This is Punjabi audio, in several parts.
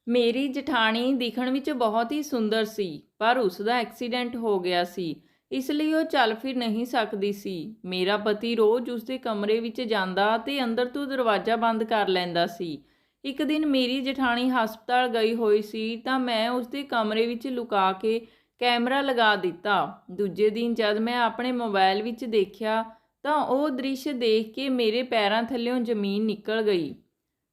ਮੇਰੀ ਜਠਾਣੀ ਦਿਖਣ ਵਿੱਚ ਬਹੁਤ ਹੀ ਸੁੰਦਰ ਸੀ, ਪਰ ਉਸ ਦਾ ਐਕਸੀਡੈਂਟ ਹੋ ਗਿਆ ਸੀ। ਇਸ ਲਈ ਉਹ ਚੱਲ ਫਿਰ ਨਹੀਂ ਸਕਦੀ ਸੀ। ਮੇਰਾ ਪਤੀ ਰੋਜ਼ ਉਸ ਦੇ ਕਮਰੇ ਵਿੱਚ ਜਾਂਦਾ ਤੇ ਅੰਦਰ ਤੋਂ ਦਰਵਾਜ਼ਾ ਬੰਦ ਕਰ ਲੈਂਦਾ ਸੀ। ਇੱਕ ਦਿਨ ਮੇਰੀ ਜਠਾਣੀ ਹਸਪਤਾਲ ਗਈ ਹੋਈ ਸੀ ਤਾਂ ਮੈਂ ਉਸ ਦੇ ਕਮਰੇ ਵਿੱਚ ਲੁਕਾ ਕੇ ਕੈਮਰਾ ਲਗਾ ਦਿੱਤਾ। ਦੂਜੇ ਦਿਨ ਜਦ ਮੈਂ ਆਪਣੇ ਮੋਬਾਈਲ ਵਿੱਚ ਦੇਖਿਆ ਤਾਂ ਉਹ ਦ੍ਰਿਸ਼ ਦੇਖ ਕੇ ਮੇਰੇ ਪੈਰਾਂ ਥੱਲਿਓਂ ਜ਼ਮੀਨ ਨਿਕਲ ਗਈ।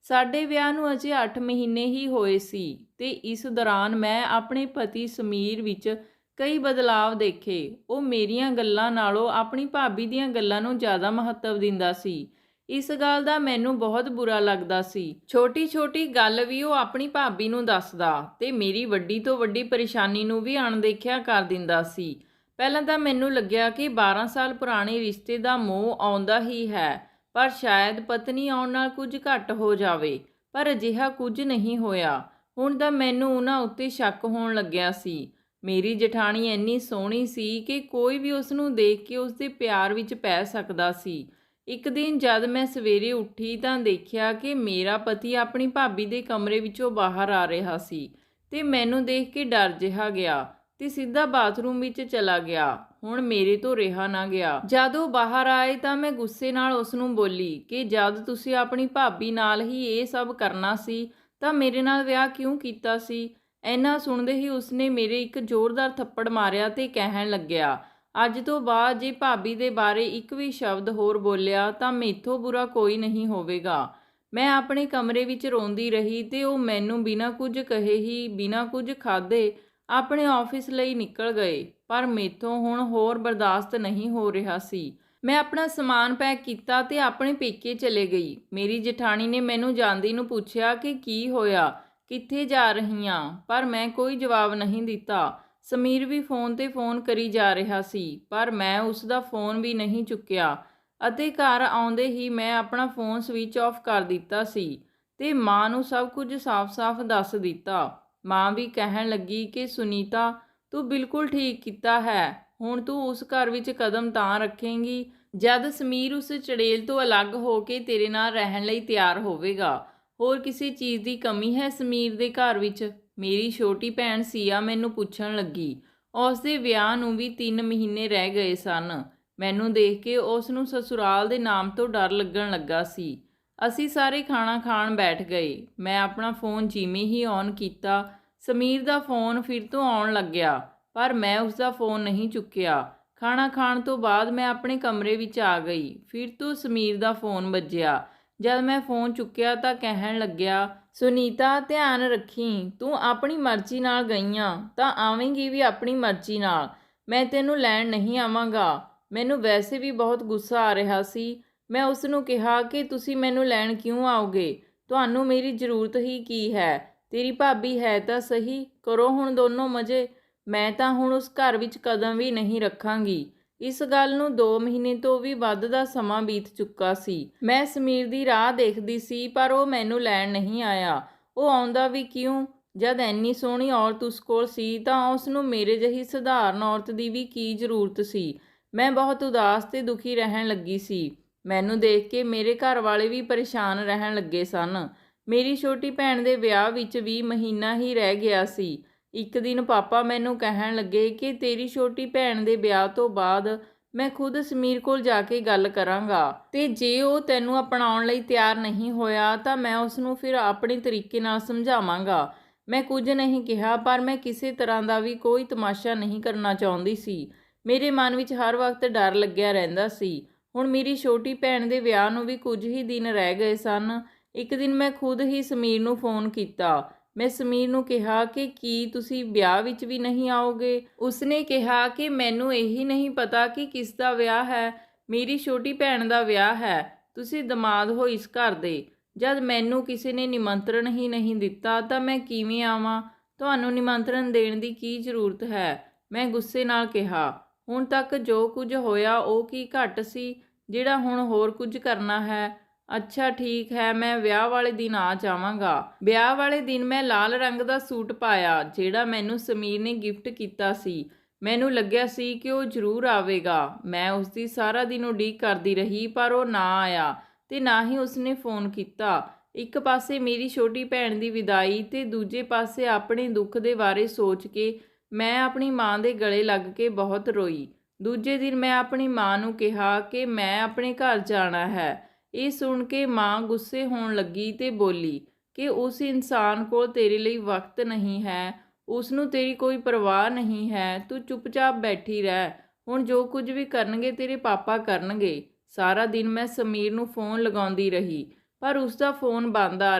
ਸਾਡੇ ਵਿਆਹ ਨੂੰ ਅਜੇ 8 ਮਹੀਨੇ ਹੀ ਹੋਏ ਸੀ ਤੇ ਇਸ ਦੌਰਾਨ ਮੈਂ ਆਪਣੇ ਪਤੀ ਸਮੀਰ ਵਿੱਚ ਕਈ ਬਦਲਾਵ ਦੇਖੇ। ਉਹ ਮੇਰੀਆਂ ਗੱਲਾਂ ਨਾਲੋਂ ਆਪਣੀ ਭਾਬੀ ਦੀਆਂ ਗੱਲਾਂ ਨੂੰ ਜ਼ਿਆਦਾ ਮਹੱਤਵ ਦਿੰਦਾ ਸੀ। ਇਸ ਗੱਲ ਦਾ ਮੈਨੂੰ ਬਹੁਤ ਬੁਰਾ ਲੱਗਦਾ ਸੀ। ਛੋਟੀ ਛੋਟੀ ਗੱਲ ਵੀ ਉਹ ਆਪਣੀ ਭਾਬੀ ਨੂੰ ਦੱਸਦਾ ਤੇ ਮੇਰੀ ਵੱਡੀ ਤੋਂ ਵੱਡੀ ਪਰੇਸ਼ਾਨੀ ਨੂੰ ਵੀ ਅਣਦੇਖਿਆ ਕਰ ਦਿੰਦਾ ਸੀ। ਪਹਿਲਾਂ ਤਾਂ ਮੈਨੂੰ ਲੱਗਿਆ ਕਿ 12 ਸਾਲ ਪੁਰਾਣੇ ਰਿਸ਼ਤੇ ਦਾ ਮੋਹ ਆਉਂਦਾ ਹੀ ਹੈ, ਪਰ ਸ਼ਾਇਦ ਪਤਨੀ ਆਉਣ ਨਾਲ ਕੁਝ ਘੱਟ ਹੋ ਜਾਵੇ, ਪਰ ਅਜਿਹਾ ਕੁਝ ਨਹੀਂ ਹੋਇਆ। ਹੁਣ ਤਾਂ ਮੈਨੂੰ ਉਹਨਾਂ ਉੱਤੇ ਸ਼ੱਕ ਹੋਣ ਲੱਗਿਆ ਸੀ। ਮੇਰੀ ਜਠਾਣੀ ਇੰਨੀ ਸੋਹਣੀ ਸੀ ਕਿ ਕੋਈ ਵੀ ਉਸ ਨੂੰ ਦੇਖ ਕੇ ਉਸ ਦੇ ਪਿਆਰ ਵਿੱਚ ਪੈ ਸਕਦਾ ਸੀ। ਇੱਕ ਦਿਨ ਜਦ ਮੈਂ ਸਵੇਰੇ ਉੱਠੀ ਤਾਂ ਦੇਖਿਆ ਕਿ ਮੇਰਾ ਪਤੀ ਆਪਣੀ ਭਾਬੀ ਦੇ ਕਮਰੇ ਵਿੱਚੋਂ ਬਾਹਰ ਆ ਰਿਹਾ ਸੀ ਤੇ ਮੈਨੂੰ ਦੇਖ ਕੇ ਡਰ ਜਿਹਾ ਗਿਆ ਤੇ ਸਿੱਧਾ ਬਾਥਰੂਮ ਵਿੱਚ ਚਲਾ ਗਿਆ। ਹੁਣ ਮੇਰੇ ਤੋਂ ਰਿਹਾ ਨਾ ਗਿਆ। ਜਦ ਉਹ ਬਾਹਰ ਆਏ ਤਾਂ ਮੈਂ ਗੁੱਸੇ ਨਾਲ ਉਸ ਨੂੰ ਬੋਲੀ ਕਿ ਜਦ ਤੁਸੀਂ ਆਪਣੀ ਭਾਬੀ ਨਾਲ ਹੀ ਇਹ ਸਭ ਕਰਨਾ ਸੀ ਤਾਂ ਮੇਰੇ ਨਾਲ ਵਿਆਹ ਕਿਉਂ ਕੀਤਾ ਸੀ। ਇੰਨਾ ਸੁਣਦੇ ਹੀ ਉਸਨੇ ਮੇਰੇ ਇੱਕ ਜ਼ੋਰਦਾਰ ਥੱਪੜ ਮਾਰਿਆ ਤੇ ਕਹਿਣ ਲੱਗਿਆ, ਅੱਜ ਤੋਂ ਬਾਅਦ ਜੇ ਭਾਬੀ ਦੇ ਬਾਰੇ ਇੱਕ ਵੀ ਸ਼ਬਦ ਹੋਰ ਬੋਲਿਆ ਤਾਂ ਮੈਥੋਂ ਬੁਰਾ ਕੋਈ ਨਹੀਂ ਹੋਵੇਗਾ। ਮੈਂ ਆਪਣੇ ਕਮਰੇ ਵਿੱਚ ਰੋਂਦੀ ਰਹੀ ਤੇ ਉਹ ਮੈਨੂੰ ਬਿਨਾਂ ਕੁਝ ਕਹੇ ਹੀ ਬਿਨਾਂ ਕੁਝ ਖਾਧੇ ਆਪਣੇ ਆਫਿਸ ਲਈ ਨਿਕਲ ਗਏ। ਪਰ ਮੈਥੋਂ ਹੁਣ ਹੋਰ ਬਰਦਾਸ਼ਤ ਨਹੀਂ ਹੋ ਰਿਹਾ ਸੀ। ਮੈਂ ਆਪਣਾ ਸਮਾਨ ਪੈਕ ਕੀਤਾ ਤੇ ਆਪਣੇ ਪੇਕੇ ਚਲੇ ਗਈ। ਮੇਰੀ ਜਠਾਣੀ ਨੇ ਮੈਨੂੰ ਜਾਂਦੀ ਨੂੰ ਪੁੱਛਿਆ ਕਿ ਕੀ ਹੋਇਆ, ਕਿੱਥੇ ਜਾ ਰਹੀ ਆਂ, ਪਰ ਮੈਂ ਕੋਈ ਜਵਾਬ ਨਹੀਂ ਦਿੱਤਾ। ਸਮੀਰ ਵੀ ਫੋਨ ਤੇ ਫੋਨ ਕਰੀ ਜਾ ਰਿਹਾ ਸੀ, ਪਰ ਮੈਂ ਉਸ ਦਾ ਫੋਨ ਵੀ ਨਹੀਂ ਚੁੱਕਿਆ ਅਤੇ ਘਰ ਆਉਂਦੇ ਹੀ ਮੈਂ ਆਪਣਾ ਫੋਨ ਸਵਿਚ ਆਫ ਕਰ ਦਿੱਤਾ ਸੀ ਤੇ ਮਾਂ ਨੂੰ ਸਭ ਕੁਝ ਸਾਫ਼-ਸਾਫ਼ ਦੱਸ ਦਿੱਤਾ। ਮਾਂ ਵੀ ਕਹਿਣ ਲੱਗੀ ਕਿ ਸੁਨੀਤਾ, ਤੂੰ ਬਿਲਕੁਲ ਠੀਕ ਕੀਤਾ ਹੈ। ਹੁਣ ਤੂੰ ਉਸ ਘਰ ਵਿੱਚ ਕਦਮ ਤਾਂ ਰੱਖੇਂਗੀ ਜਦ ਸਮੀਰ ਉਸ ਚੜੇਲ ਤੋਂ ਅਲੱਗ ਹੋ ਕੇ ਤੇਰੇ ਨਾਲ ਰਹਿਣ ਲਈ ਤਿਆਰ ਹੋਵੇਗਾ। ਹੋਰ ਕਿਸੇ ਚੀਜ਼ ਦੀ ਕਮੀ ਹੈ ਸਮੀਰ ਦੇ ਘਰ ਵਿੱਚ? ਮੇਰੀ ਛੋਟੀ ਭੈਣ ਸੀਆ ਮੈਨੂੰ ਪੁੱਛਣ ਲੱਗੀ। ਉਸ ਦੇ ਵਿਆਹ ਨੂੰ ਵੀ 3 ਮਹੀਨੇ ਰਹਿ ਗਏ ਸਨ। ਮੈਨੂੰ ਦੇਖ ਕੇ ਉਸ ਨੂੰ ਸਸੁਰਾਲ ਦੇ ਨਾਮ ਤੋਂ ਡਰ ਲੱਗਣ ਲੱਗਾ ਸੀ। ਅਸੀਂ ਸਾਰੇ ਖਾਣਾ ਖਾਣ ਬੈਠ ਗਏ। ਮੈਂ ਆਪਣਾ ਫੋਨ ਜਿਵੇਂ ਹੀ ਔਨ ਕੀਤਾ, ਸਮੀਰ ਦਾ ਫੋਨ ਫਿਰ ਤੋਂ ਆਉਣ ਲੱਗਿਆ, ਪਰ ਮੈਂ ਉਸ ਦਾ ਫੋਨ ਨਹੀਂ ਚੁੱਕਿਆ। ਖਾਣਾ ਖਾਣ ਤੋਂ ਬਾਅਦ ਮੈਂ ਆਪਣੇ ਕਮਰੇ ਵਿੱਚ ਆ ਗਈ। ਫਿਰ ਤੋਂ ਸਮੀਰ ਦਾ ਫੋਨ ਵੱਜਿਆ। ਜਦ ਮੈਂ ਫੋਨ ਚੁੱਕਿਆ ਤਾਂ ਕਹਿਣ ਲੱਗਿਆ, ਸੁਨੀਤਾ ਧਿਆਨ ਰੱਖੀ, ਤੂੰ ਆਪਣੀ ਮਰਜ਼ੀ ਨਾਲ ਗਈਆਂ ਤਾਂ ਆਵੇਂਗੀ ਵੀ ਆਪਣੀ ਮਰਜ਼ੀ ਨਾਲ। ਮੈਂ ਤੈਨੂੰ ਲੈਣ ਨਹੀਂ ਆਵਾਂਗਾ। ਮੈਨੂੰ ਵੈਸੇ ਵੀ ਬਹੁਤ ਗੁੱਸਾ ਆ ਰਿਹਾ ਸੀ। ਮੈਂ ਉਸ ਨੂੰ ਕਿਹਾ ਕਿ ਤੁਸੀਂ ਮੈਨੂੰ ਲੈਣ ਕਿਉਂ ਆਓਗੇ? ਤੁਹਾਨੂੰ ਮੇਰੀ ਜ਼ਰੂਰਤ ਹੀ ਕੀ ਹੈ? ਤੇਰੀ ਭਾਬੀ ਹੈ ਤਾਂ ਸਹੀ, ਕਰੋ ਹੁਣ ਦੋਨੋਂ ਮਜ਼ੇ। ਮੈਂ ਤਾਂ ਹੁਣ ਉਸ ਘਰ ਵਿੱਚ ਕਦਮ ਵੀ ਨਹੀਂ ਰੱਖਾਂਗੀ। ਇਸ ਗੱਲ ਨੂੰ 2 ਮਹੀਨੇ ਤੋਂ ਵੀ ਵੱਧ ਦਾ ਸਮਾਂ ਬੀਤ ਚੁੱਕਾ ਸੀ। ਮੈਂ ਸਮੀਰ ਦੀ ਰਾਹ ਦੇਖਦੀ ਸੀ, ਪਰ ਉਹ ਮੈਨੂੰ ਲੈਣ ਨਹੀਂ ਆਇਆ। ਉਹ ਆਉਂਦਾ ਵੀ ਕਿਉਂ? ਜਦ ਇੰਨੀ ਸੋਹਣੀ ਔਰਤ ਉਸ ਕੋਲ ਸੀ ਤਾਂ ਉਸ ਨੂੰ ਮੇਰੇ ਜਿਹੀ ਸਧਾਰਨ ਔਰਤ ਦੀ ਵੀ ਕੀ ਜ਼ਰੂਰਤ ਸੀ। ਮੈਂ ਬਹੁਤ ਉਦਾਸ ਤੇ ਦੁਖੀ ਰਹਿਣ ਲੱਗੀ ਸੀ। ਮੈਨੂੰ ਦੇਖ ਕੇ ਮੇਰੇ ਘਰ ਵਾਲੇ ਵੀ ਪਰੇਸ਼ਾਨ ਰਹਿਣ ਲੱਗੇ ਸਨ। ਮੇਰੀ ਛੋਟੀ ਭੈਣ ਦੇ ਵਿਆਹ ਵਿੱਚ ਵੀ ਮਹੀਨਾ ਹੀ ਰਹਿ ਗਿਆ ਸੀ। ਇੱਕ ਦਿਨ ਪਾਪਾ ਮੈਨੂੰ ਕਹਿਣ ਲੱਗੇ ਕਿ ਤੇਰੀ ਛੋਟੀ ਭੈਣ ਦੇ ਵਿਆਹ ਤੋਂ ਬਾਅਦ ਮੈਂ ਖੁਦ ਸਮੀਰ ਕੋਲ ਜਾ ਕੇ ਗੱਲ ਕਰਾਂਗਾ ਤੇ ਜੇ ਉਹ ਤੈਨੂੰ ਅਪਣਾਉਣ ਲਈ ਤਿਆਰ ਨਹੀਂ ਹੋਇਆ ਤਾਂ ਮੈਂ ਉਸ ਨੂੰ ਫਿਰ ਆਪਣੇ ਤਰੀਕੇ ਨਾਲ ਸਮਝਾਵਾਂਗਾ। ਮੈਂ ਕੁਝ ਨਹੀਂ ਕਿਹਾ, ਪਰ ਮੈਂ ਕਿਸੇ ਤਰ੍ਹਾਂ ਦਾ ਵੀ ਕੋਈ ਤਮਾਸ਼ਾ ਨਹੀਂ ਕਰਨਾ ਚਾਹੁੰਦੀ ਸੀ। ਮੇਰੇ ਮਨ ਵਿੱਚ ਹਰ ਵਕਤ ਡਰ ਲੱਗਿਆ ਰਹਿੰਦਾ ਸੀ। ਹੁਣ ਮੇਰੀ ਛੋਟੀ ਭੈਣ ਦੇ ਵਿਆਹ ਨੂੰ ਵੀ ਕੁਝ ਹੀ ਦਿਨ ਰਹਿ ਗਏ ਸਨ। ਇੱਕ ਦਿਨ ਮੈਂ ਖੁਦ ਹੀ ਸਮੀਰ ਨੂੰ ਫੋਨ ਕੀਤਾ। ਮੈਂ ਸਮੀਰ ਨੂੰ ਕਿਹਾ ਕਿ ਕੀ ਤੁਸੀਂ ਵਿਆਹ ਵਿੱਚ ਵੀ ਨਹੀਂ ਆਓਗੇ? ਉਸਨੇ ਕਿਹਾ ਕਿ ਮੈਨੂੰ ਇਹੀ ਨਹੀਂ ਪਤਾ ਕਿ ਕਿਸ ਦਾ ਵਿਆਹ ਹੈ। ਮੇਰੀ ਛੋਟੀ ਭੈਣ ਦਾ ਵਿਆਹ ਹੈ। ਤੁਸੀਂ ਦਮਾਦ ਹੋ ਇਸ ਘਰ ਦੇ। ਜਦ ਮੈਨੂੰ ਕਿਸੇ ਨੇ ਨਿਮੰਤਰਣ ਹੀ ਨਹੀਂ ਦਿੱਤਾ ਤਾਂ ਮੈਂ ਕਿਵੇਂ ਆਵਾਂ? ਤੁਹਾਨੂੰ ਨਿਮੰਤਰਣ ਦੇਣ ਦੀ ਕੀ ਜ਼ਰੂਰਤ ਹੈ? ਮੈਂ ਗੁੱਸੇ ਨਾਲ ਕਿਹਾ। ਹੁਣ ਤੱਕ ਜੋ ਕੁਝ ਹੋਇਆ ਉਹ ਕੀ ਘੱਟ ਸੀ ਜਿਹੜਾ ਹੁਣ ਹੋਰ ਕੁਝ ਕਰਨਾ ਹੈ? ਅੱਛਾ ਠੀਕ ਹੈ, ਮੈਂ ਵਿਆਹ ਵਾਲੇ ਦਿਨ ਆ ਜਾਵਾਂਗਾ। ਵਿਆਹ ਵਾਲੇ ਦਿਨ ਮੈਂ ਲਾਲ ਰੰਗ ਦਾ ਸੂਟ ਪਾਇਆ ਜਿਹੜਾ ਮੈਨੂੰ ਸਮੀਰ ਨੇ ਗਿਫਟ ਕੀਤਾ ਸੀ। ਮੈਨੂੰ ਲੱਗਿਆ ਸੀ ਕਿ ਉਹ ਜ਼ਰੂਰ ਆਵੇਗਾ। ਮੈਂ ਉਸ ਦੀ ਸਾਰਾ ਦਿਨ ਉਡੀਕ ਕਰਦੀ ਰਹੀ, ਪਰ ਉਹ ਨਾ ਆਇਆ ਤੇ ਨਾ ਹੀ ਉਸਨੇ ਫੋਨ ਕੀਤਾ। ਇੱਕ ਪਾਸੇ ਮੇਰੀ ਛੋਟੀ ਭੈਣ ਦੀ ਵਿਦਾਈ ਤੇ ਦੂਜੇ ਪਾਸੇ ਆਪਣੇ ਦੁੱਖ ਦੇ ਬਾਰੇ ਸੋਚ ਕੇ ਮੈਂ ਆਪਣੀ ਮਾਂ ਦੇ ਗਲੇ ਲੱਗ ਕੇ ਬਹੁਤ ਰੋਈ। ਦੂਜੇ ਦਿਨ ਮੈਂ ਆਪਣੀ ਮਾਂ ਨੂੰ ਕਿਹਾ ਕਿ ਮੈਂ ਆਪਣੇ ਘਰ ਜਾਣਾ ਹੈ। ਇਹ ਸੁਣ ਕੇ ਮਾਂ ਗੁੱਸੇ ਹੋਣ ਲੱਗੀ ਤੇ ਬੋਲੀ ਕਿ ਉਸ ਇਨਸਾਨ ਕੋਲ ਤੇਰੇ ਲਈ ਵਕਤ ਨਹੀਂ ਹੈ, ਉਸ ਨੂੰ ਤੇਰੀ ਕੋਈ ਪਰਵਾਹ ਨਹੀਂ ਹੈ, ਤੂੰ ਚੁੱਪਚਾਪ ਬੈਠੀ ਰਹਿ। ਹੁਣ ਜੋ ਕੁਝ ਵੀ ਕਰਨਗੇ ਤੇਰੇ ਪਾਪਾ ਕਰਨਗੇ। ਸਾਰਾ ਦਿਨ ਮੈਂ ਸਮੀਰ ਨੂੰ ਫੋਨ ਲਗਾਉਂਦੀ ਰਹੀ, ਪਰ ਉਸ ਦਾ ਫੋਨ ਬੰਦ ਆ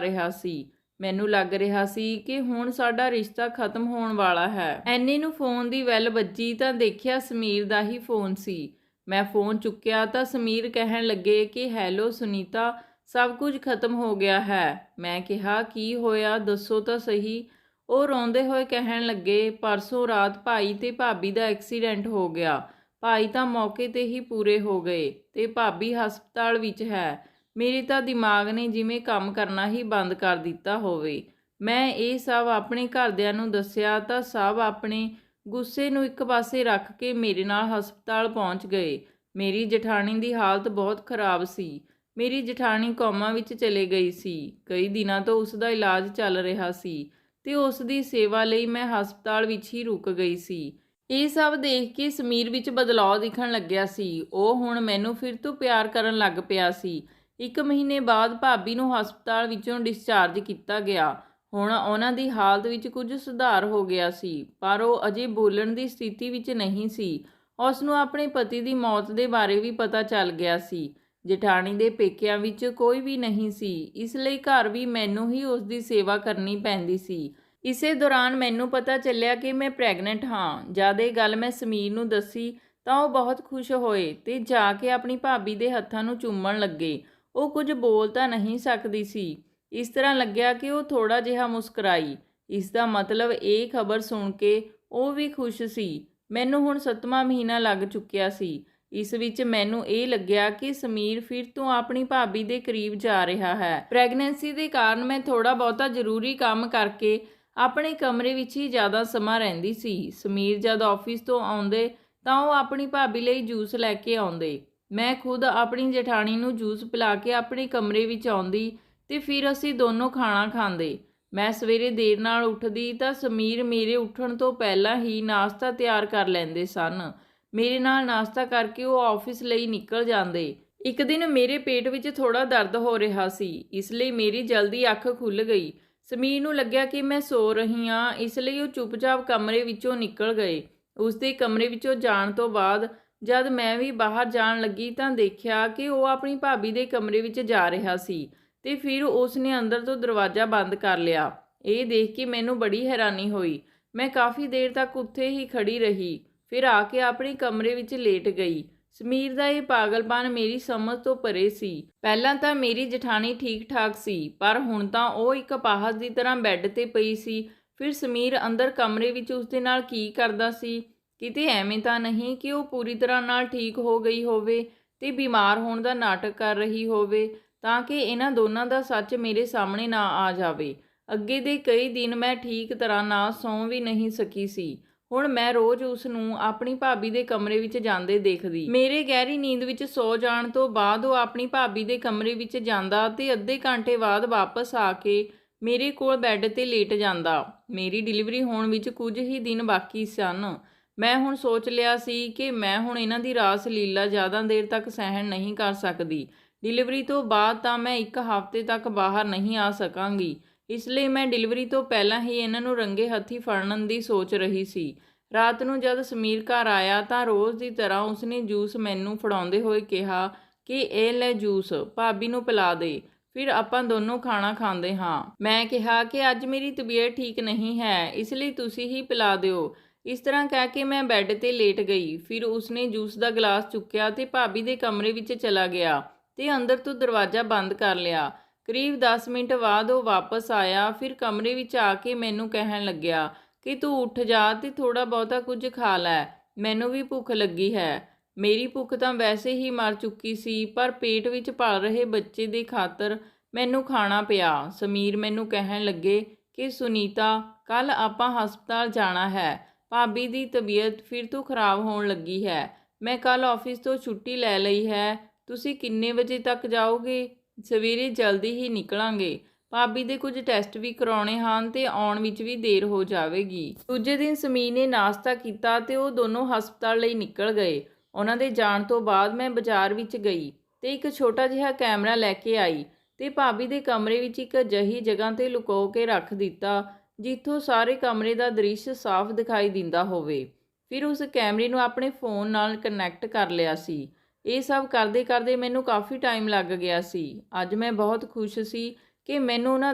ਰਿਹਾ ਸੀ। ਮੈਨੂੰ ਲੱਗ ਰਿਹਾ ਸੀ ਕਿ ਹੁਣ ਸਾਡਾ ਰਿਸ਼ਤਾ ਖਤਮ ਹੋਣ ਵਾਲਾ ਹੈ। ਐਨੇ ਨੂੰ ਫੋਨ ਦੀ ਬੈਲ ਵੱਜੀ ਤਾਂ ਦੇਖਿਆ ਸਮੀਰ ਦਾ ਹੀ ਫੋਨ ਸੀ। ਮੈਂ ਫੋਨ ਚੁੱਕਿਆ ਤਾਂ ਸਮੀਰ ਕਹਿਣ ਲੱਗੇ ਕਿ ਹੈਲੋ ਸੁਨੀਤਾ, ਸਭ ਕੁਝ ਖਤਮ ਹੋ ਗਿਆ ਹੈ। ਮੈਂ ਕਿਹਾ ਕੀ ਹੋਇਆ, ਦੱਸੋ ਤਾਂ ਸਹੀ। ਉਹ ਰੋਂਦੇ ਹੋਏ ਕਹਿਣ ਲੱਗੇ ਪਰਸੋਂ ਰਾਤ ਭਾਈ ਤੇ ਭਾਬੀ ਦਾ ਐਕਸੀਡੈਂਟ ਹੋ ਗਿਆ। ਭਾਈ ਤਾਂ ਮੌਕੇ ਤੇ ਹੀ ਪੂਰੇ ਹੋ ਗਏ ਤੇ ਭਾਬੀ ਹਸਪਤਾਲ ਵਿੱਚ ਹੈ। ਮੇਰੇ ਤਾਂ ਦਿਮਾਗ ਨੇ ਜਿਵੇਂ ਕੰਮ ਕਰਨਾ ਹੀ ਬੰਦ ਕਰ ਦਿੱਤਾ ਹੋਵੇ। ਮੈਂ ਇਹ ਸਭ ਆਪਣੇ ਘਰਦਿਆਂ ਨੂੰ ਦੱਸਿਆ ਤਾਂ ਸਭ ਆਪਣੇ ਗੁੱਸੇ ਨੂੰ ਇੱਕ ਪਾਸੇ ਰੱਖ ਕੇ ਮੇਰੇ ਨਾਲ ਹਸਪਤਾਲ ਪਹੁੰਚ ਗਏ। ਮੇਰੀ ਜਠਾਣੀ ਦੀ ਹਾਲਤ ਬਹੁਤ ਖਰਾਬ ਸੀ। ਮੇਰੀ ਜਠਾਣੀ ਕੋਮਾ ਵਿੱਚ ਚਲੇ ਗਈ ਸੀ। ਕਈ ਦਿਨਾਂ ਤੋਂ ਉਸ ਦਾ ਇਲਾਜ ਚੱਲ ਰਿਹਾ ਸੀ ਤੇ ਉਸ ਦੀ ਸੇਵਾ ਲਈ ਮੈਂ ਹਸਪਤਾਲ ਵਿੱਚ ਹੀ ਰੁਕ ਗਈ ਸੀ। ਇਹ ਸਭ ਦੇਖ ਕੇ ਸਮੀਰ ਵਿੱਚ ਬਦਲਾਅ ਦਿਖਣ ਲੱਗਿਆ ਸੀ। ਉਹ ਹੁਣ ਮੈਨੂੰ ਫਿਰ ਤੋਂ ਪਿਆਰ ਕਰਨ ਲੱਗ ਪਿਆ ਸੀ। 1 ਮਹੀਨੇ ਬਾਅਦ ਭਾਬੀ ਨੂੰ ਹਸਪਤਾਲ ਵਿੱਚੋਂ ਡਿਸਚਾਰਜ ਕੀਤਾ ਗਿਆ। ਹੁਣ ਉਹਨਾਂ ਦੀ ਹਾਲਤ ਵਿੱਚ ਕੁਝ ਸੁਧਾਰ ਹੋ ਗਿਆ ਸੀ, ਪਰ ਉਹ ਅਜੇ ਬੋਲਣ ਦੀ ਸਥਿਤੀ ਵਿੱਚ ਨਹੀਂ ਸੀ। ਉਸ ਨੂੰ ਆਪਣੇ ਪਤੀ ਦੀ ਮੌਤ ਦੇ ਬਾਰੇ ਵੀ ਪਤਾ ਚੱਲ ਗਿਆ ਸੀ। ਜਠਾਣੀ ਦੇ ਪੇਕਿਆਂ ਵਿੱਚ ਕੋਈ ਵੀ ਨਹੀਂ ਸੀ, ਇਸ ਲਈ ਘਰ ਵੀ ਮੈਨੂੰ ਹੀ ਉਸ ਦੀ ਸੇਵਾ ਕਰਨੀ ਪੈਂਦੀ ਸੀ। ਇਸੇ ਦੌਰਾਨ ਮੈਨੂੰ ਪਤਾ ਚੱਲਿਆ ਕਿ ਮੈਂ ਪ੍ਰੈਗਨੈਂਟ ਹਾਂ। ਜਦ ਇਹ ਗੱਲ ਮੈਂ ਸਮੀਰ ਨੂੰ ਦੱਸੀ ਤਾਂ ਉਹ ਬਹੁਤ ਖੁਸ਼ ਹੋਏ ਤੇ ਜਾ ਕੇ ਆਪਣੀ ਭਾਬੀ ਦੇ ਹੱਥਾਂ ਨੂੰ ਚੁੰਮਣ ਲੱਗੇ। ਉਹ ਕੁਝ ਬੋਲ ਤਾਂ ਨਹੀਂ ਸਕਦੀ ਸੀ। ਇਸ ਤਰ੍ਹਾਂ ਲੱਗਿਆ ਕਿ ਉਹ ਥੋੜਾ ਜਿਹਾ ਮੁਸਕਰਾਈ। ਇਸ ਦਾ ਮਤਲਬ ਇਹ ਖਬਰ ਸੁਣ ਕੇ ਉਹ ਵੀ ਖੁਸ਼ ਸੀ। ਮੈਨੂੰ ਹੁਣ 7ਵਾਂ ਮਹੀਨਾ ਲੱਗ ਚੁੱਕਿਆ ਸੀ। ਇਸ ਵਿੱਚ ਮੈਨੂੰ ਇਹ ਲੱਗਿਆ ਕਿ ਸਮੀਰ ਫਿਰ ਤੋਂ ਆਪਣੀ ਭਾਬੀ ਦੇ ਕਰੀਬ ਜਾ ਰਿਹਾ ਹੈ। ਪ੍ਰੈਗਨੈਂਸੀ ਦੇ ਕਾਰਨ ਮੈਂ ਥੋੜਾ ਬਹੁਤਾ ਜ਼ਰੂਰੀ ਕੰਮ ਕਰਕੇ ਆਪਣੇ ਕਮਰੇ ਵਿੱਚ ਹੀ ਜ਼ਿਆਦਾ ਸਮਾਂ ਰਹਿੰਦੀ ਸੀ। ਸਮੀਰ ਜਦ ਆਫਿਸ ਤੋਂ ਆਉਂਦੇ ਤਾਂ ਉਹ ਆਪਣੀ ਭਾਬੀ ਲਈ ਜੂਸ ਲੈ ਕੇ ਆਉਂਦੇ। ਮੈਂ ਖੁਦ ਆਪਣੀ ਜਠਾਣੀ ਨੂੰ ਜੂਸ ਪਿਲਾ ਕੇ ਆਪਣੇ ਕਮਰੇ ਵਿੱਚ ਆਉਂਦੀ ਤੇ ਫਿਰ ਅਸੀਂ ਦੋਨੋਂ ਖਾਣਾ ਖਾਂਦੇ। ਮੈਂ ਸਵੇਰੇ ਦੇਰ ਨਾਲ ਉੱਠਦੀ ਤਾਂ ਸਮੀਰ ਮੇਰੇ ਉੱਠਣ ਤੋਂ ਪਹਿਲਾਂ ਹੀ ਨਾਸ਼ਤਾ ਤਿਆਰ ਕਰ ਲੈਂਦੇ ਸਨ। ਮੇਰੇ ਨਾਲ ਨਾਸ਼ਤਾ ਕਰਕੇ ਉਹ ਆਫਿਸ ਲਈ ਨਿਕਲ ਜਾਂਦੇ। ਇੱਕ ਦਿਨ ਮੇਰੇ ਪੇਟ ਵਿੱਚ ਥੋੜਾ ਦਰਦ ਹੋ ਰਿਹਾ ਸੀ, ਇਸ ਲਈ ਮੇਰੀ ਜਲਦੀ ਅੱਖ ਖੁੱਲ੍ਹ ਗਈ। ਸਮੀਰ ਨੂੰ ਲੱਗਿਆ ਕਿ ਮੈਂ ਸੋ ਰਹੀ ਹਾਂ, ਇਸ ਲਈ ਉਹ ਚੁੱਪਚਾਪ ਕਮਰੇ ਵਿੱਚੋਂ ਨਿਕਲ ਗਏ। ਉਸ ਦੇ ਕਮਰੇ ਵਿੱਚੋਂ ਜਾਣ ਤੋਂ ਬਾਅਦ ਜਦ ਮੈਂ ਵੀ ਬਾਹਰ ਜਾਣ ਲੱਗੀ ਤਾਂ ਦੇਖਿਆ ਕਿ ਉਹ ਆਪਣੀ ਭਾਬੀ ਦੇ ਕਮਰੇ ਵਿੱਚ ਜਾ ਰਿਹਾ ਸੀ ਤੇ ਫਿਰ ਉਸ ਨੇ ਅੰਦਰ ਤੋਂ ਦਰਵਾਜ਼ਾ ਬੰਦ ਕਰ ਲਿਆ। ਇਹ ਦੇਖ ਕੇ ਮੈਨੂੰ ਬੜੀ ਹੈਰਾਨੀ ਹੋਈ। ਮੈਂ ਕਾਫੀ ਦੇਰ ਤੱਕ ਉੱਥੇ ਹੀ ਖੜੀ ਰਹੀ, ਫਿਰ ਆ ਕੇ ਆਪਣੇ ਕਮਰੇ ਵਿੱਚ ਲੇਟ ਗਈ। ਸਮੀਰ ਦਾ ਇਹ ਪਾਗਲਪਨ ਮੇਰੀ ਸਮਝ ਤੋਂ ਪਰੇ ਸੀ। ਪਹਿਲਾਂ ਤਾਂ ਮੇਰੀ ਜਠਾਣੀ ਠੀਕ ਠਾਕ ਸੀ, ਪਰ ਹੁਣ ਤਾਂ ਉਹ ਇੱਕ ਅਪਾਹਜ ਦੀ ਤਰ੍ਹਾਂ ਬੈੱਡ ਤੇ ਪਈ ਸੀ। ਫਿਰ ਸਮੀਰ ਅੰਦਰ ਕਮਰੇ ਵਿੱਚ ਉਸ ਦੇ ਨਾਲ ਕੀ ਕਰਦਾ ਸੀ? ਕਿਤੇ ਐਵੇਂ ਤਾਂ ਨਹੀਂ ਕਿ ਉਹ ਪੂਰੀ ਤਰ੍ਹਾਂ ਨਾਲ ਠੀਕ ਹੋ ਗਈ ਹੋਵੇ ਤੇ ਬਿਮਾਰ ਹੋਣ ਦਾ ਨਾਟਕ ਕਰ ਰਹੀ ਹੋਵੇ ਤਾਂ ਕਿ ਇਹਨਾਂ ਦੋਨਾਂ ਦਾ ਸੱਚ ਮੇਰੇ ਸਾਹਮਣੇ ਨਾ ਆ ਜਾਵੇ। ਅੱਗੇ ਦੇ ਕਈ ਦਿਨ ਮੈਂ ਠੀਕ ਤਰ੍ਹਾਂ ਨਾਲ ਸੌਂ ਵੀ ਨਹੀਂ ਸਕੀ ਸੀ। ਹੁਣ ਮੈਂ ਰੋਜ਼ ਉਸ ਨੂੰ ਆਪਣੀ ਭਾਬੀ ਦੇ ਕਮਰੇ ਵਿੱਚ ਜਾਂਦੇ ਦੇਖਦੀ। ਮੇਰੇ ਗਹਿਰੀ ਨੀਂਦ ਵਿੱਚ ਸੌ ਜਾਣ ਤੋਂ ਬਾਅਦ ਉਹ ਆਪਣੀ ਭਾਬੀ ਦੇ ਕਮਰੇ ਵਿੱਚ ਜਾਂਦਾ ਤੇ ਅੱਧੇ ਘੰਟੇ ਬਾਅਦ ਵਾਪਸ ਆ ਕੇ ਮੇਰੇ ਕੋਲ ਬੈੱਡ ਤੇ ਲੇਟ ਜਾਂਦਾ। ਮੇਰੀ ਡਿਲੀਵਰੀ ਹੋਣ ਵਿੱਚ ਕੁਝ ਹੀ ਦਿਨ ਬਾਕੀ ਸਨ। ਮੈਂ ਹੁਣ ਸੋਚ ਲਿਆ ਸੀ ਕਿ ਮੈਂ ਹੁਣ ਇਹਨਾਂ ਦੀ ਰਾਸ ਲੀਲਾ ਜ਼ਿਆਦਾ ਦੇਰ ਤੱਕ ਸਹਿਣ ਨਹੀਂ ਕਰ ਸਕਦੀ। ਡਿਲੀਵਰੀ ਤੋਂ ਬਾਅਦ ਤਾਂ ਮੈਂ 1 ਹਫ਼ਤੇ ਤੱਕ ਬਾਹਰ ਨਹੀਂ ਆ ਸਕਾਂਗੀ, ਇਸ ਲਈ ਮੈਂ ਡਿਲੀਵਰੀ ਤੋਂ ਪਹਿਲਾਂ ਹੀ ਇਹਨਾਂ ਨੂੰ ਰੰਗੇ ਹੱਥੀਂ ਫੜਨ ਦੀ ਸੋਚ ਰਹੀ ਸੀ। ਰਾਤ ਨੂੰ ਜਦ ਸਮੀਰ ਘਰ ਆਇਆ ਤਾਂ ਰੋਜ਼ ਦੀ ਤਰ੍ਹਾਂ ਉਸਨੇ ਜੂਸ ਮੈਨੂੰ ਫੜਾਉਂਦੇ ਹੋਏ ਕਿਹਾ ਕਿ ਇਹ ਲੈ ਜੂਸ, ਭਾਬੀ ਨੂੰ ਪਿਲਾ ਦੇ, ਫਿਰ ਆਪਾਂ ਦੋਨੋਂ ਖਾਣਾ ਖਾਂਦੇ ਹਾਂ। ਮੈਂ ਕਿਹਾ ਕਿ ਅੱਜ ਮੇਰੀ ਤਬੀਅਤ ਠੀਕ ਨਹੀਂ ਹੈ, ਇਸ ਲਈ ਤੁਸੀਂ ਹੀ ਪਿਲਾ ਦਿਓ। ਇਸ ਤਰ੍ਹਾਂ ਕਹਿ ਕੇ ਮੈਂ ਬੈੱਡ ਤੇ ਲੇਟ ਗਈ। ਫਿਰ ਉਸਨੇ ਜੂਸ ਦਾ ਗਲਾਸ ਚੁੱਕਿਆ ਤੇ ਭਾਬੀ ਦੇ ਕਮਰੇ ਵਿੱਚ ਚਲਾ ਗਿਆ ਤੇ ਅੰਦਰ ਤੋਂ ਦਰਵਾਜ਼ਾ ਬੰਦ ਕਰ ਲਿਆ। ਕਰੀਬ 10 ਮਿੰਟ ਬਾਅਦ ਉਹ ਵਾਪਸ ਆਇਆ। ਫਿਰ ਕਮਰੇ ਵਿੱਚ ਆ ਕੇ ਮੈਨੂੰ ਕਹਿਣ ਲੱਗਿਆ ਕਿ ਤੂੰ ਉੱਠ ਜਾ ਤੇ ਥੋੜਾ ਬਹੁਤਾ ਕੁਝ ਖਾ ਲੈ, ਮੈਨੂੰ ਵੀ ਭੁੱਖ ਲੱਗੀ ਹੈ। ਮੇਰੀ ਭੁੱਖ ਤਾਂ ਵੈਸੇ ਹੀ ਮਰ ਚੁੱਕੀ ਸੀ, ਪਰ ਪੇਟ ਵਿੱਚ ਪਲ ਰਹੇ ਬੱਚੇ ਦੇ ਖਾਤਰ ਮੈਨੂੰ ਖਾਣਾ ਪਿਆ। ਸਮੀਰ ਮੈਨੂੰ ਕਹਿਣ ਲੱਗੇ ਕਿ ਸੁਨੀਤਾ, ਕੱਲ ਆਪਾਂ ਹਸਪਤਾਲ ਜਾਣਾ ਹੈ, ਭਾਬੀ ਦੀ ਤਬੀਅਤ ਫਿਰ ਤੋਂ ਖਰਾਬ ਹੋਣ ਲੱਗੀ ਹੈ। ਮੈਂ ਕੱਲ ਆਫਿਸ ਤੋਂ ਛੁੱਟੀ ਲੈ ਲਈ ਹੈ, ਤੁਸੀਂ ਕਿੰਨੇ ਵਜੇ ਤੱਕ ਜਾਓਗੇ? ਸਵੇਰੇ ਜਲਦੀ ਹੀ ਨਿਕਲਾਂਗੇ। ਭਾਬੀ ਦੇ ਕੁਝ ਟੈਸਟ ਵੀ ਕਰਾਉਣੇ ਹਨ ਤੇ ਆਉਣ ਵਿੱਚ ਵੀ ਦੇਰ ਹੋ ਜਾਵੇਗੀ। ਦੂਜੇ ਦਿਨ ਸਮੀਰ ਨੇ ਨਾਸ਼ਤਾ ਕੀਤਾ ਤੇ ਉਹ ਦੋਨੋਂ ਹਸਪਤਾਲ ਲਈ ਨਿਕਲ ਗਏ। ਉਹਨਾਂ ਦੇ ਜਾਣ ਤੋਂ ਬਾਅਦ ਮੈਂ ਬਾਜ਼ਾਰ ਵਿੱਚ ਗਈ ਤੇ ਇੱਕ ਛੋਟਾ ਜਿਹਾ ਕੈਮਰਾ ਲੈ ਕੇ ਆਈ ਤੇ ਭਾਬੀ ਦੇ ਕਮਰੇ ਵਿੱਚ ਇੱਕ ਅਜਿਹੀ ਜਗ੍ਹਾ ਤੇ ਲੁਕੋ ਕੇ ਰੱਖ ਦਿੱਤਾ ਜਿੱਥੋਂ ਸਾਰੇ ਕਮਰੇ ਦਾ ਦ੍ਰਿਸ਼ ਸਾਫ਼ ਦਿਖਾਈ ਦਿੰਦਾ ਹੋਵੇ। ਫਿਰ ਉਸ ਕੈਮਰੇ ਨੂੰ ਆਪਣੇ ਫ਼ੋਨ ਨਾਲ ਕਨੈਕਟ ਕਰ ਲਿਆ ਸੀ। ਇਹ ਸਭ ਕਰਦੇ ਕਰਦੇ ਮੈਨੂੰ ਕਾਫੀ ਟਾਈਮ ਲੱਗ ਗਿਆ ਸੀ। ਅੱਜ ਮੈਂ ਬਹੁਤ ਖੁਸ਼ ਸੀ ਕਿ ਮੈਨੂੰ ਉਹਨਾਂ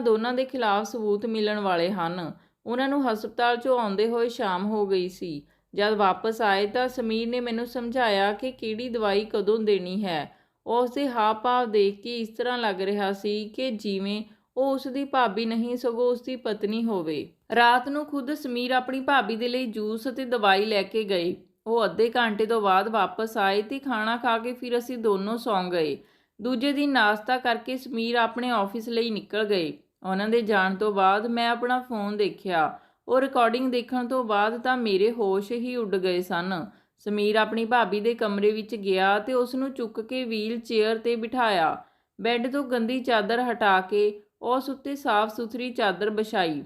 ਦੋਨਾਂ ਦੇ ਖਿਲਾਫ ਸਬੂਤ ਮਿਲਣ ਵਾਲੇ ਹਨ। ਉਹਨਾਂ ਨੂੰ ਹਸਪਤਾਲ 'ਚੋਂ ਆਉਂਦੇ ਹੋਏ ਸ਼ਾਮ ਹੋ ਗਈ ਸੀ। ਜਦ ਵਾਪਸ ਆਏ ਤਾਂ ਸਮੀਰ ਨੇ ਮੈਨੂੰ ਸਮਝਾਇਆ ਕਿ ਕਿਹੜੀ ਦਵਾਈ ਕਦੋਂ ਦੇਣੀ ਹੈ। ਉਸ ਦੇ ਹਾਵ ਭਾਵ ਦੇਖ ਕੇ ਇਸ ਤਰ੍ਹਾਂ ਲੱਗ ਰਿਹਾ ਸੀ ਕਿ ਜਿਵੇਂ ਉਹ ਉਸ ਦੀ ਭਾਬੀ ਨਹੀਂ ਸਗੋਂ ਉਸ ਦੀ ਪਤਨੀ ਹੋਵੇ। ਰਾਤ ਨੂੰ ਖੁਦ ਸਮੀਰ ਆਪਣੀ ਭਾਬੀ ਦੇ ਲਈ ਜੂਸ ਅਤੇ ਦਵਾਈ ਲੈ ਕੇ ਗਏ। ਉਹ ਅੱਧੇ ਘੰਟੇ ਤੋਂ ਬਾਅਦ ਵਾਪਸ ਆਏ ਤੇ ਖਾਣਾ ਖਾ ਕੇ ਫਿਰ ਅਸੀਂ ਦੋਨੋਂ ਸੌਂ ਗਏ। ਦੂਜੇ ਦਿਨ ਨਾਸ਼ਤਾ ਕਰਕੇ ਸਮੀਰ ਆਪਣੇ ਆਫਿਸ ਲਈ ਨਿਕਲ ਗਏ। ਉਹਨਾਂ ਦੇ ਜਾਣ ਤੋਂ ਬਾਅਦ ਮੈਂ ਆਪਣਾ ਫੋਨ ਦੇਖਿਆ। ਉਹ ਰਿਕਾਰਡਿੰਗ ਦੇਖਣ ਤੋਂ ਬਾਅਦ ਤਾਂ ਮੇਰੇ ਹੋਸ਼ ਹੀ ਉੱਡ ਗਏ ਸਨ। ਸਮੀਰ ਆਪਣੀ ਭਾਬੀ ਦੇ ਕਮਰੇ ਵਿੱਚ ਗਿਆ ਤੇ ਉਸ ਨੂੰ ਚੁੱਕ ਕੇ ਵੀਲ ਚੇਅਰ 'ਤੇ ਬਿਠਾਇਆ। ਬੈੱਡ ਤੋਂ ਗੰਦੀ ਚਾਦਰ ਹਟਾ ਕੇ ਉਸ ਉੱਤੇ ਸਾਫ਼ ਸੁਥਰੀ ਚਾਦਰ ਵਿਛਾਈ।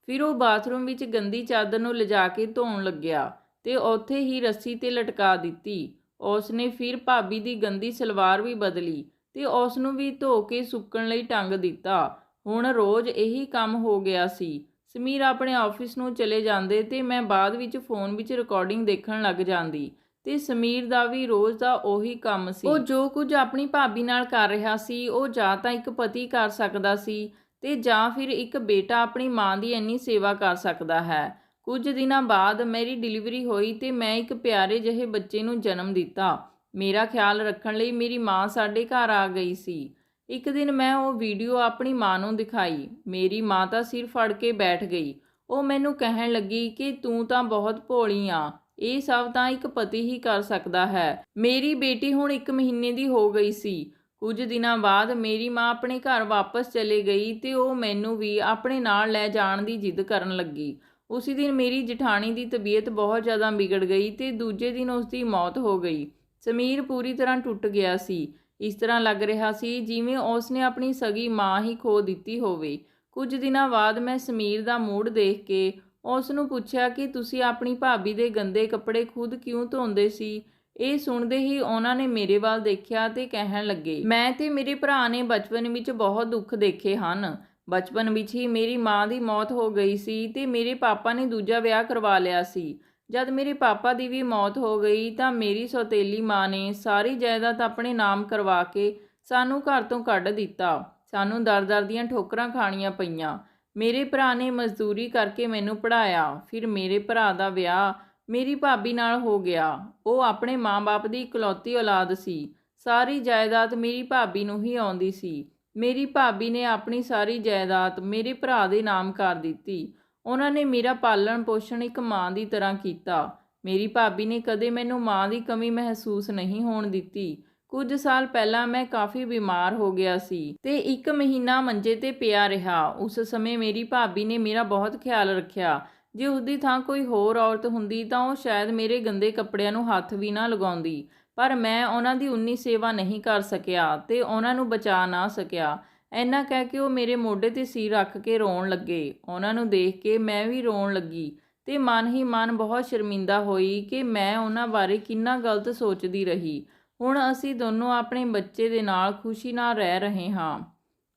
ਫਿਰ ਉਹ ਬਾਥਰੂਮ ਵਿੱਚ ਗੰਦੀ ਚਾਦਰ ਨੂੰ ਲਿਜਾ ਕੇ ਧੋਣ ਲੱਗਿਆ ਤੇ ਉੱਥੇ ਹੀ ਰੱਸੀ 'ਤੇ ਲਟਕਾ ਦਿੱਤੀ। ਉਸ ਨੇ ਫਿਰ ਭਾਬੀ ਦੀ ਗੰਦੀ ਸਲਵਾਰ ਵੀ ਬਦਲੀ ਤੇ ਉਸ ਨੂੰ ਵੀ ਧੋ ਕੇ ਸੁੱਕਣ ਲਈ ਟੰਗ ਦਿੱਤਾ। ਹੁਣ ਰੋਜ਼ ਇਹੀ ਕੰਮ ਹੋ ਗਿਆ ਸੀ। ਸਮੀਰ ਆਪਣੇ ਆਫਿਸ ਨੂੰ ਚਲੇ ਜਾਂਦੇ ਤੇ ਮੈਂ ਬਾਅਦ ਵਿੱਚ ਫੋਨ ਵਿੱਚ ਰਿਕਾਰਡਿੰਗ ਦੇਖਣ ਲੱਗ ਜਾਂਦੀ ਤੇ ਸਮੀਰ ਦਾ ਵੀ ਰੋਜ਼ ਦਾ ਉਹੀ ਕੰਮ ਸੀ। ਉਹ ਜੋ ਕੁਝ ਆਪਣੀ ਭਾਬੀ ਨਾਲ ਕਰ ਰਿਹਾ ਸੀ ਉਹ ਜਾਂ ਤਾਂ ਇੱਕ ਪਤੀ ਕਰ ਸਕਦਾ ਸੀ ਤੇ ਜਾਂ ਫਿਰ ਇੱਕ ਬੇਟਾ ਆਪਣੀ ਮਾਂ ਦੀ ਇੰਨੀ ਸੇਵਾ ਕਰ ਸਕਦਾ ਹੈ। ਕੁਝ ਦਿਨਾਂ ਬਾਅਦ ਮੇਰੀ ਡਿਲੀਵਰੀ ਹੋਈ ਤੇ ਮੈਂ ਇੱਕ ਪਿਆਰੇ ਜਿਹੇ ਬੱਚੇ ਨੂੰ ਜਨਮ ਦਿੱਤਾ। ਮੇਰਾ ਖਿਆਲ ਰੱਖਣ ਲਈ ਮੇਰੀ ਮਾਂ ਸਾਡੇ ਘਰ ਆ ਗਈ ਸੀ। ਇੱਕ ਦਿਨ ਮੈਂ ਉਹ ਵੀਡੀਓ ਆਪਣੀ ਮਾਂ ਨੂੰ ਦਿਖਾਈ। ਮੇਰੀ ਮਾਂ ਤਾਂ ਸਿਰ ਫੜ ਕੇ ਬੈਠ ਗਈ। ਉਹ ਮੈਨੂੰ ਕਹਿਣ ਲੱਗੀ ਕਿ ਤੂੰ ਤਾਂ ਬਹੁਤ ਭੋਲੀ ਆ, ਇਹ ਸਭ ਤਾਂ ਇੱਕ ਪਤੀ ਹੀ ਕਰ ਸਕਦਾ ਹੈ। ਮੇਰੀ ਬੇਟੀ ਹੁਣ 1 ਮਹੀਨੇ ਦੀ ਹੋ ਗਈ ਸੀ। ਕੁਝ ਦਿਨਾਂ ਬਾਅਦ ਮੇਰੀ ਮਾਂ ਆਪਣੇ ਘਰ ਵਾਪਸ ਚਲੇ ਗਈ ਤੇ ਉਹ ਮੈਨੂੰ ਵੀ ਆਪਣੇ ਨਾਲ ਲੈ ਜਾਣ ਦੀ ਜਿੱਦ ਕਰਨ ਲੱਗੀ। ਉਸੇ ਦਿਨ ਮੇਰੀ ਜਠਾਣੀ ਦੀ ਤਬੀਅਤ ਬਹੁਤ ਜ਼ਿਆਦਾ ਵਿਗੜ ਗਈ ਤੇ ਦੂਜੇ ਦਿਨ ਉਸ ਦੀ ਮੌਤ ਹੋ ਗਈ। ਸਮੀਰ ਪੂਰੀ ਤਰ੍ਹਾਂ ਟੁੱਟ ਗਿਆ ਸੀ। ਇਸ ਤਰ੍ਹਾਂ ਲੱਗ ਰਿਹਾ ਸੀ ਜਿਵੇਂ ਉਸ ਨੇ ਆਪਣੀ ਸਗੀ ਮਾਂ ਹੀ ਖੋ ਦਿੱਤੀ ਹੋਵੇ। ਕੁਝ ਦਿਨਾਂ ਬਾਅਦ ਮੈਂ ਸਮੀਰ ਦਾ ਮੂਡ ਦੇਖ ਕੇ ਉਸ ਨੂੰ ਪੁੱਛਿਆ ਕਿ ਤੁਸੀਂ ਆਪਣੀ ਭਾਬੀ ਦੇ ਗੰਦੇ ਕੱਪੜੇ ਖੁਦ ਕਿਉਂ ਧੋਂਦੇ ਸੀ। ਇਹ ਸੁਣਦੇ ਹੀ ਉਹਨਾਂ ਨੇ ਮੇਰੇ ਵੱਲ ਦੇਖਿਆ ਤੇ ਕਹਿਣ ਲੱਗੇ, ਮੈਂ ਤੇ ਮੇਰੇ ਭਰਾ ਨੇ ਬਚਪਨ ਵਿੱਚ ਬਹੁਤ ਦੁੱਖ ਦੇਖੇ ਹਨ। ਬਚਪਨ ਵਿੱਚ ਹੀ ਮੇਰੀ ਮਾਂ ਦੀ ਮੌਤ ਹੋ ਗਈ ਸੀ ਤੇ ਮੇਰੇ ਪਾਪਾ ਨੇ ਦੂਜਾ ਵਿਆਹ ਕਰਵਾ ਲਿਆ ਸੀ। ਜਦ ਮੇਰੇ ਪਾਪਾ ਦੀ ਵੀ ਮੌਤ ਹੋ ਗਈ ਤਾਂ ਮੇਰੀ ਸੌਤੇਲੀ ਮਾਂ ਨੇ ਸਾਰੀ ਜਾਇਦਾਦ ਆਪਣੇ ਨਾਮ ਕਰਵਾ ਕੇ ਸਾਨੂੰ ਘਰ ਤੋਂ ਕੱਢ ਦਿੱਤਾ। ਸਾਨੂੰ ਦਰ-ਦਰ ਦੀਆਂ ਠੋਕਰਾਂ ਖਾਣੀਆਂ ਪਈਆਂ। ਮੇਰੇ ਭਰਾ ਨੇ ਮਜ਼ਦੂਰੀ ਕਰਕੇ ਮੈਨੂੰ ਪੜ੍ਹਾਇਆ। ਫਿਰ ਮੇਰੇ ਭਰਾ ਦਾ ਵਿਆਹ ਮੇਰੀ ਭਾਬੀ ਨਾਲ ਹੋ ਗਿਆ। ਉਹ ਆਪਣੇ ਮਾਂ-ਬਾਪ ਦੀ ਇਕਲੌਤੀ ਔਲਾਦ ਸੀ। ਸਾਰੀ ਜਾਇਦਾਦ ਮੇਰੀ ਭਾਬੀ ਨੂੰ ਹੀ ਆਉਂਦੀ ਸੀ। ਮੇਰੀ ਭਾਬੀ ਨੇ ਆਪਣੀ ਸਾਰੀ ਜਾਇਦਾਦ ਮੇਰੇ ਭਰਾ ਦੇ ਨਾਮ ਕਰ ਦਿੱਤੀ। ਉਹਨਾਂ ਨੇ ਮੇਰਾ ਪਾਲਣ ਪੋਸ਼ਣ ਇੱਕ ਮਾਂ ਦੀ ਤਰ੍ਹਾਂ ਕੀਤਾ। ਮੇਰੀ ਭਾਬੀ ਨੇ ਕਦੇ ਮੈਨੂੰ ਮਾਂ ਦੀ ਕਮੀ ਮਹਿਸੂਸ ਨਹੀਂ ਹੋਣ ਦਿੱਤੀ। ਕੁਝ ਸਾਲ ਪਹਿਲਾਂ ਮੈਂ ਕਾਫੀ ਬਿਮਾਰ ਹੋ ਗਿਆ ਸੀ ਤੇ 1 ਮਹੀਨਾ ਮੰਜੇ ਤੇ ਪਿਆ ਰਿਹਾ। ਉਸ ਸਮੇਂ ਮੇਰੀ ਭਾਬੀ ਨੇ ਮੇਰਾ ਬਹੁਤ ਖਿਆਲ ਰੱਖਿਆ। ਜੇ ਉਸਦੀ ਥਾਂ ਕੋਈ ਹੋਰ ਔਰਤ ਹੁੰਦੀ ਤਾਂ ਉਹ ਸ਼ਾਇਦ ਮੇਰੇ ਗੰਦੇ ਕੱਪੜਿਆਂ ਨੂੰ ਹੱਥ ਵੀ ਨਾ ਲਗਾਉਂਦੀ, ਪਰ ਮੈਂ ਉਹਨਾਂ ਦੀ ਉਨੀ ਸੇਵਾ ਨਹੀਂ ਕਰ ਸਕਿਆ ਤੇ ਉਹਨਾਂ ਨੂੰ ਬਚਾ ਨਾ ਸਕਿਆ। ਇੰਨਾ ਕਹਿ ਕੇ ਉਹ ਮੇਰੇ ਮੋਢੇ 'ਤੇ ਸਿਰ ਰੱਖ ਕੇ ਰੋਣ ਲੱਗੇ। ਉਹਨਾਂ ਨੂੰ ਦੇਖ ਕੇ ਮੈਂ ਵੀ ਰੋਣ ਲੱਗੀ ਤੇ ਮਨ ਹੀ ਮਨ ਬਹੁਤ ਸ਼ਰਮਿੰਦਾ ਹੋਈ ਕਿ ਮੈਂ ਉਹਨਾਂ ਬਾਰੇ ਕਿੰਨਾ ਗਲਤ ਸੋਚਦੀ ਰਹੀ। ਹੁਣ ਅਸੀਂ ਦੋਨੋਂ ਆਪਣੇ ਬੱਚੇ ਦੇ ਨਾਲ ਖੁਸ਼ੀ ਨਾਲ ਰਹਿ ਰਹੇ ਹਾਂ।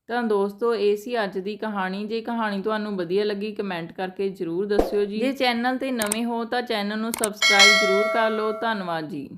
ਤਾਂ ਦੋਸਤੋ, ਇਹ ਸੀ ਅੱਜ ਦੀ ਕਹਾਣੀ। ਜੇ ਕਹਾਣੀ ਤੁਹਾਨੂੰ ਵਧੀਆ ਲੱਗੀ ਕਮੈਂਟ ਕਰਕੇ ਜ਼ਰੂਰ ਦੱਸਿਓ ਜੀ। ਜੇ ਚੈਨਲ 'ਤੇ ਨਵੇਂ ਹੋ ਤਾਂ ਚੈਨਲ ਨੂੰ ਸਬਸਕ੍ਰਾਈਬ ਜ਼ਰੂਰ ਕਰ ਲਓ। ਧੰਨਵਾਦ ਜੀ।